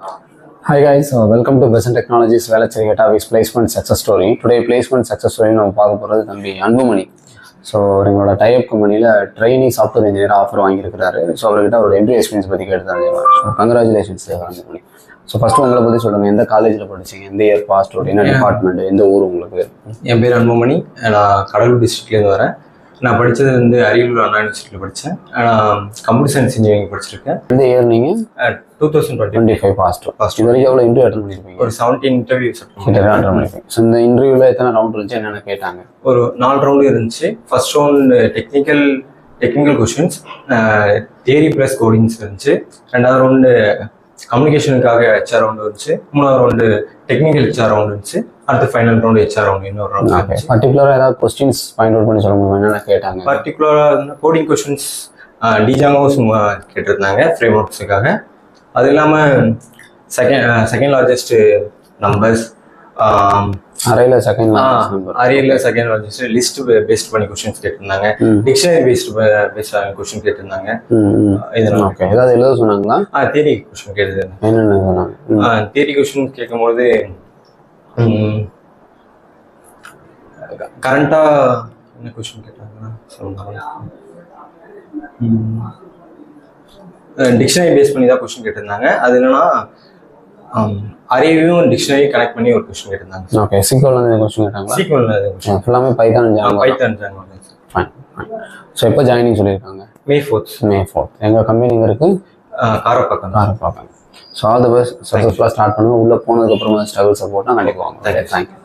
Hi guys, welcome to Besant Technologies Velachery Database Placement Success Story. Today placement success story நம்ம பார்க்க போகிறது தம்பி Anbumani. So எங்களோட type கம்பெனியில் ட்ரைனிங் சாஃப்ட்வேர் இன்ஜினியர் ஆஃபர் வாங்கியிருக்கிறாரு. ஸோ அவர்கிட்ட அவரோட என்ட்ரி எக்ஸ்பீரியன்ஸ் பற்றி கேட்டுதான். So congratulations Anbumani. So first உங்களை பற்றி சொல்லுங்கள், எந்த காலேஜில் படிச்சிங்க, எந்த இயர் பாஸ்ட் அவுட், என்ன டிபார்ட்மெண்ட், எந்த ஊர் உங்களுக்கு? என் பேர் அன்புமணி, நான் கடலூர் டிஸ்ட்ரிக்ட்லேருந்து வரேன். நான் படித்தது வந்து அரியலூர் அண்ணா யூனிவர்சிட்டியில் படித்தேன். நான் கம்ப்யூட்டர் சயின்ஸ் இன்ஜினியரிங் படிச்சிருக்கேன். எந்த இயர் நீங்கள்? 2025 பாஸ்ட். இது வரைக்கும் எவ்வளோ இன்டர்வியூ அட்டன் பண்ணியிருப்பீங்க? ஒரு 17 இன்டர்வியூஸ் அட்டன் பண்ணியிருப்பீங்க. ஸோ இந்த இன்டர்வியூவில் எத்தனை ரவுண்ட் இருந்துச்சு, என்னென்ன கேட்டாங்க? ஒரு 4 ரவுண்டு இருந்துச்சு. First round technical questions, theory plus codings இருந்துச்சு. ரெண்டாவது ரவுண்டு கம்யூனிகேஷனுக்காக ஹெச்ஆர் ரவுண்டு இருந்துச்சு. மூணாவது ரவுண்டு டெக்னிக்கல் ஹெச்ஆர் ரவுண்டு இருந்துச்சு. அடுத்து ஃபைனல் ரவுண்டு ஹெச்ஆர் ரவுண்டு இன்னொரு ரவுண்டு. பர்டிகுலராக ஏதாவது கொஸ்டின்ஸ் பாயிண்ட் அவுட் பண்ணி சொல்ல முடியுமா, என்னென்ன கேட்டாங்க? பர்டிகுலராக கோடிங் கொஷின்ஸ் டிஜாங்கவும் சும்மா கேட்டிருந்தாங்க ஃப்ரேம் ஒர்க்ஸுக்காக. அது இல்லாமல் செகண்ட் லார்ஜஸ்ட் நம்பர்ஸ், அரையில் செகண்ட் லார்ஜஸ்ட் லிஸ்ட் பேஸ்ட் பண்ணி கொஸ்டின்ஸ் கேட்டிருந்தாங்க. டிக்ஷனரி பேஸ்ட் கொஸ்டின் கேட்டிருந்தாங்க. இதெல்லாம் ஏதாவது எழுத சொன்னாங்களா? தியரி கொஸ்டின் கேட்டிருந்தாங்க. என்னென்ன சொன்னாங்க? தியரி கொஸ்டின் கேட்கும்போது கரண்டாக என்ன கொஸ்டின் கேட்டாங்கன்னா சொல்லுங்க. டிக்ஷனரி பேஸ் பண்ணி தான் கொஸ்டின் கேட்டிருந்தாங்க. அது என்னன்னா அரேவையும் டிக்ஷனரி கனெக்ட் பண்ணி ஒரு கொஸ்டின் கேட்டிருந்தாங்க. ஓகே, சீக்வல்ல கொஸ்டின் கேட்டாங்க. சீக்வல்ல ஃபுல்லாமே பைத்தான் ஜாவா. ஃபைன். ஸோ எப்போ ஜாயினிங் சொல்லியிருக்காங்க? May 4th. எங்கள் கம்பெனி இங்கே இருக்குது, Karapakkam. So all the best, சக்ஸஸ்ஃபுல்லாக ஸ்டார்ட் பண்ணுங்கள். உள்ளே போனதுக்கப்புறமா ஸ்ட்ரகிள் சப்போர்ட்னா கண்டிப்பாக வாங்க. தேங்க்யூ.